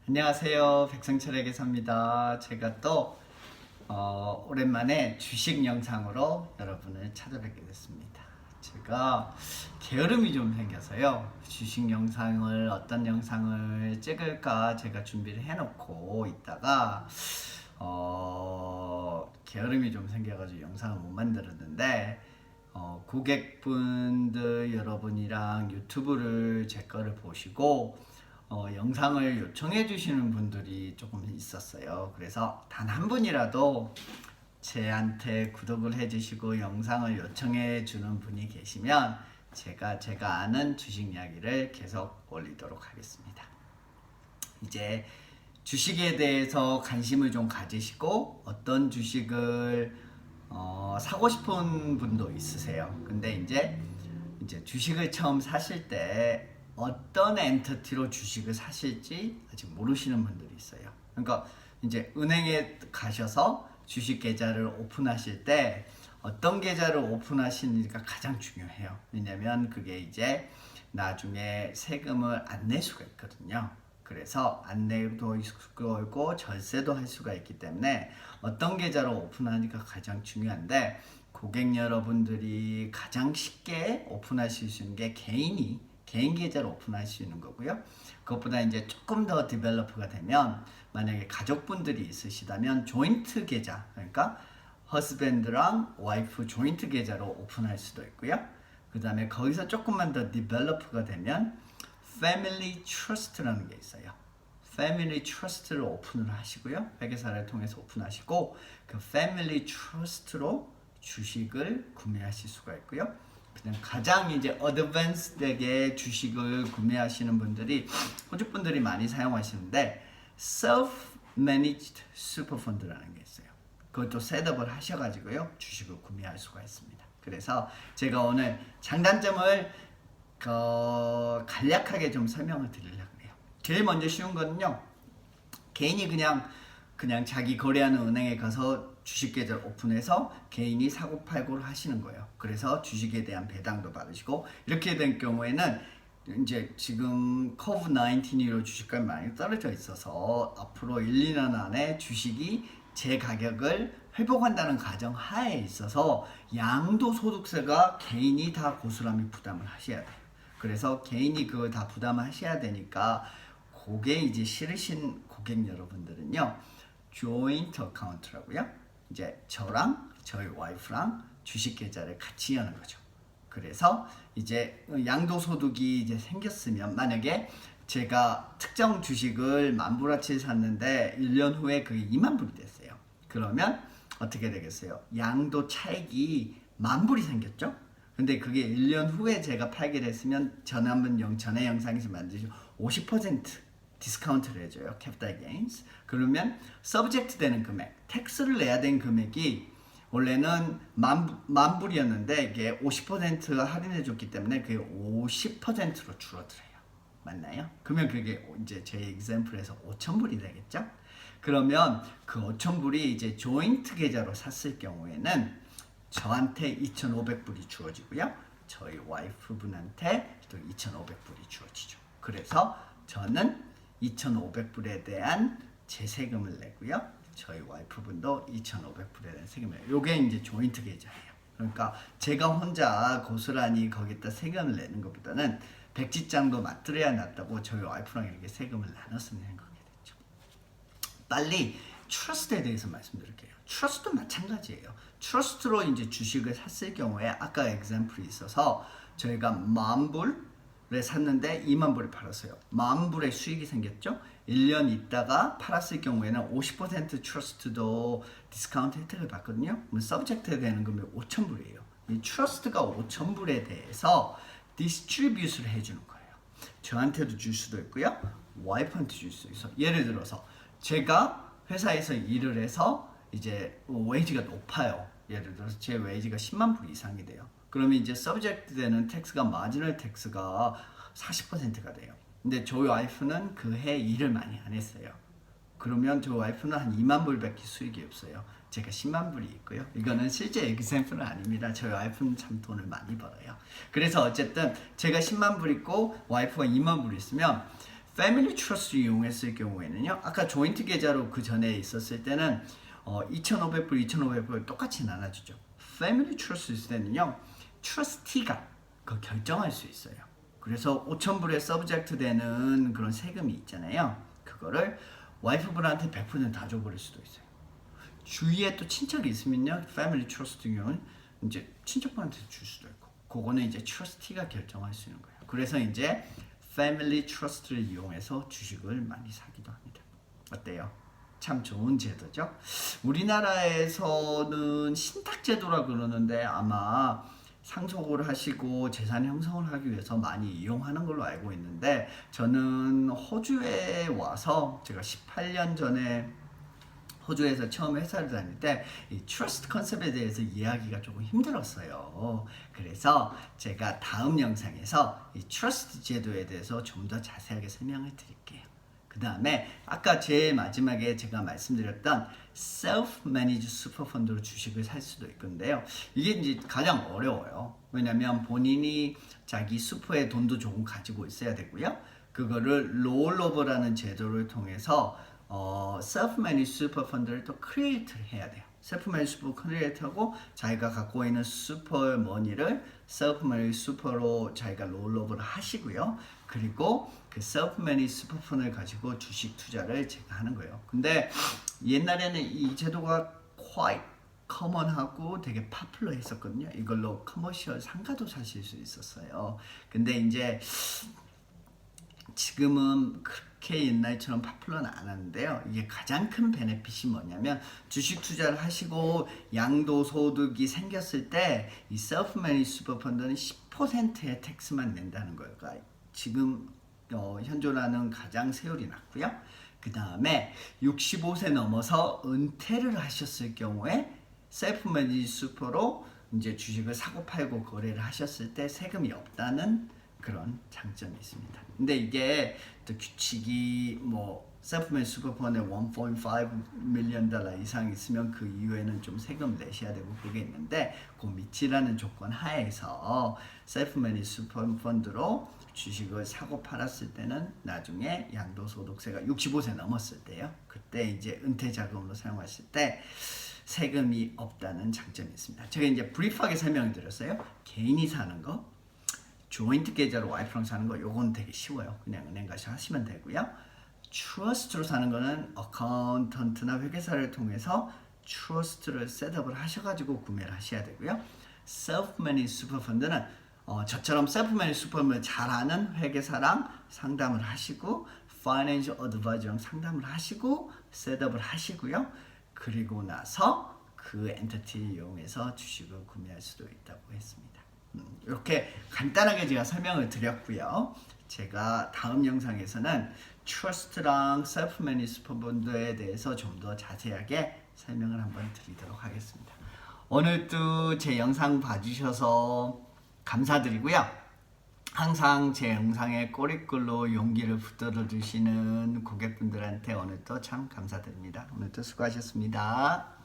안녕하세요. 백승철의 계산입니다. 제가 또 오랜만에 주식 영상으로 여러분을 찾아뵙게 됐습니다. 제가 게으름이 좀 생겨서요. 주식 영상을 어떤 영상을 찍을까 제가 준비를 해놓고 있다가 게으름이 좀 생겨가지고 영상을 못 만들었는데 고객분들 여러분이랑 유튜브를 제 거를 보시고 영상을 요청해 주시는 분들이 조금 있었어요. 그래서 단 한 분이라도 제한테 구독을 해 주시고 영상을 요청해 주는 분이 계시면 제가 아는 주식 이야기를 계속 올리도록 하겠습니다. 이제 주식에 대해서 관심을 좀 가지시고 어떤 주식을 사고 싶은 분도 있으세요. 근데 이제 주식을 처음 사실 때 어떤 엔터티로 주식을 사실지 아직 모르시는 분들이 있어요. 그러니까 이제 은행에 가셔서 주식 계좌를 오픈하실 때 어떤 계좌를 오픈하시는지가 가장 중요해요. 왜냐면 그게 이제 나중에 세금을 안 낼 수가 있거든요. 그래서 안 내도 있고 절세도 할 수가 있기 때문에 어떤 계좌로 오픈하니까 가장 중요한데, 고객 여러분들이 가장 쉽게 오픈하실 수 있는 게 개인 계좌로 오픈할 수 있는 거고요. 그것보다 이제 조금 더 디벨로프가 되면 만약에 가족분들이 있으시다면 조인트 계좌, 그러니까 허스밴드랑 와이프 조인트 계좌로 오픈할 수도 있고요. 그 다음에 거기서 조금만 더 디벨로프가 되면 패밀리 트러스트라는 게 있어요. 패밀리 트러스트를 오픈을 하시고요. 회계사를 통해서 오픈하시고 그 패밀리 트러스트로 주식을 구매하실 수가 있고요. 그냥 가장 이제 어드밴스드하게 주식을 구매하시는 분들이 호주 분들이 많이 사용하시는데 self-managed superfund라는 게 있어요. 그것도 셋업을 하셔가지고요 주식을 구매할 수가 있습니다. 그래서 제가 오늘 장단점을 간략하게 좀 설명을 드리려고 해요. 제일 먼저 쉬운 거는요, 개인이 그냥 자기 거래하는 은행에 가서 주식 계좌를 오픈해서 개인이 사고 팔고를 하시는 거예요. 그래서 주식에 대한 배당도 받으시고, 이렇게 된 경우에는 이제 지금 COVID-19로 주식값이 많이 떨어져 있어서 앞으로 1, 2년 안에 주식이 제 가격을 회복한다는 가정 하에 있어서 양도소득세가 개인이 다 고스란히 부담을 하셔야 돼요. 그래서 개인이 그걸 다 부담하셔야 되니까 그게 이제 싫으신 고객 여러분들은요, 조인트 어카운트라고요. 이제 저랑 저희 와이프랑 주식 계좌를 같이 여는 거죠. 그래서 이제 양도소득이 이제 생겼으면, 만약에 제가 특정 주식을 10,000불어치 샀는데 1년 후에 그게 20,000불이 됐어요. 그러면 어떻게 되겠어요? 양도 차익이 10,000불이 생겼죠? 근데 그게 1년 후에 제가 팔게 됐으면 전에 영상에서 만드신 50% 디스카운트를 해줘요. 캐피탈 게인스. 그러면 서브젝트 되는 금액, 텍스를 내야 되는 금액이 원래는 10,000불이었는데 이게 50% 할인해 줬기 때문에 그게 50%로 줄어들어요. 맞나요? 그러면 그게 이제 제 example에서 5,000불이 되겠죠? 그러면 그 5,000불이 이제 조인트 계좌로 샀을 경우에는 저한테 2,500불이 주어지고요. 저희 와이프분한테 또 2,500불이 주어지죠. 그래서 저는 2,500불에 대한 제 세금을 내고요. 저희 와이프분도 2,500불에 대한 세금을 내요. 요게 이제 조인트 계좌예요. 그러니까 제가 혼자 고스란히 거기다 세금을 내는 것보다는 백지장도 맞들여야 낫다고 저희 와이프랑 이렇게 세금을 나눠서 내는 거게 됐죠. 빨리 트러스트에 대해서 말씀드릴게요. 트러스트도 마찬가지예요. 트러스트로 이제 주식을 샀을 경우에 아까 엑sem플이 있어서 저희가 10,000불에 샀는데 20,000불에 팔았어요. 10,000불의 수익이 생겼죠. 1년 있다가 팔았을 경우에는 50% 트러스트도 디스카운트 혜택을 받거든요. 그럼 서브젝트에 되는 금액이 5,000불이에요. 이 트러스트가 5,000불에 대해서 디스트리뷰트를 해주는 거예요. 저한테도 줄 수도 있고요, 와이프한테 줄 수도 있어요. 예를 들어서 제가 회사에서 일을 해서 이제 웨이지가 높아요. 예를 들어서 제 웨이지가 100,000불 이상이 돼요. 그러면 이제 서브젝트 되는 텍스가 마지널 텍스가 40%가 돼요. 근데 저희 와이프는 그 해 일을 많이 안 했어요. 그러면 저희 와이프는 한 20,000불밖에 수익이 없어요. 제가 100,000불이 있고요. 이거는 실제 엑sem플은 아닙니다. 저희 와이프는 참 돈을 많이 벌어요. 그래서 어쨌든 제가 100,000불 있고 와이프가 20,000불 있으면 패밀리 트러스트 이용했을 경우에는요. 아까 조인트 계좌로 그 전에 있었을 때는 2,500불, 2,500불 똑같이 나눠주죠. 패밀리 트러스트 있을 때는요. 트러스티가 그 결정할 수 있어요. 그래서 5,000불에 서브젝트 되는 그런 세금이 있잖아요. 그거를 와이프분한테 100%다 줘버릴 수도 있어요. 주위에 또 친척이 있으면요. 패밀리 트러스트 경우는 이제 친척분한테 줄 수도 있고 그거는 이제 트러스티가 결정할 수 있는 거예요. 그래서 이제 패밀리 트러스트를 이용해서 주식을 많이 사기도 합니다. 어때요? 참 좋은 제도죠. 우리나라에서는 신탁제도라 그러는데 아마 상속을 하시고 재산 형성을 하기 위해서 많이 이용하는 걸로 알고 있는데 저는 호주에 와서 제가 18년 전에 호주에서 처음 회사를 다닐 때 이 트러스트 컨셉에 대해서 이해하기가 조금 힘들었어요. 그래서 제가 다음 영상에서 이 트러스트 제도에 대해서 좀 더 자세하게 설명을 드릴게요. 그 다음에 아까 제일 마지막에 제가 말씀드렸던 self-managed 슈퍼펀드로 주식을 살 수도 있건데요. 이게 이제 가장 어려워요. 왜냐면 본인이 자기 슈퍼에 돈도 조금 가지고 있어야 되고요. 그거를 롤오버라는 제도를 통해서 self-managed 슈퍼펀드를 또 크리에이트를 해야 돼요. self-managed 슈퍼 크리에이트하고 자기가 갖고 있는 슈퍼 머니를 self-managed 슈퍼로 자기가 롤오버를 하시고요. 그리고 그 self-managed 슈퍼펀드를 가지고 주식 투자를 제가 하는 거예요. 근데 옛날에는 이 제도가 quite 커먼하고 되게 파퓰러 했었거든요. 이걸로 커머셜 상가도 사실 수 있었어요. 근데 이제 지금은 그렇게 옛날처럼 파퓰러는 안 하는데요. 이게 가장 큰 베네핏이 뭐냐면 주식 투자를 하시고 양도소득이 생겼을 때 이 셀프-매니지 슈퍼펀드는 10%의 텍스만 낸다는 거예요. 그러니까 지금 현존하는 가장 세율이 낮고요. 그 다음에 65세 넘어서 은퇴를 하셨을 경우에 셀프-매니지 슈퍼로 이제 주식을 사고 팔고 거래를 하셨을 때 세금이 없다는 그런 장점이 있습니다. 근데 이게 또 규칙이 뭐 셀프맨 슈퍼펀에 1.5 밀리언 달러 이상 있으면 그 이후에는 좀 세금 내셔야 되고 그게 있는데 그 밑이라는 조건 하에서 셀프맨 슈퍼펀드로 주식을 사고 팔았을 때는 나중에 양도소득세가 65세 넘었을 때요. 그때 이제 은퇴 자금으로 사용하실 때 세금이 없다는 장점이 있습니다. 제가 이제 브리프하게 설명을 드렸어요. 개인이 사는 거, 조인트 계좌로 와이프랑 사는 거 요건 되게 쉬워요. 그냥 은행 가서 하시면 되고요. 트러스트로 사는 거는 어카운턴트나 회계사를 통해서 트러스트를 셋업을 하셔가지고 구매를 하셔야 되고요. 셀프-매니지 슈퍼펀드는 저처럼 셀프-매니지 슈퍼펀드 잘 아는 회계사랑 상담을 하시고 파이낸셜 어드바이저랑 상담을 하시고 셋업을 하시고요. 그리고 나서 그 엔티티를 이용해서 주식을 구매할 수도 있다고 했습니다. 이렇게 간단하게 제가 설명을 드렸고요. 제가 다음 영상에서는 트러스트랑 셀프-매니지 슈퍼펀드에 대해서 좀 더 자세하게 설명을 한번 드리도록 하겠습니다. 오늘도 제 영상 봐주셔서 감사드리고요. 항상 제 영상에 꼬리글로 용기를 붙들어 주시는 고객분들한테 오늘도 참 감사드립니다. 오늘도 수고하셨습니다.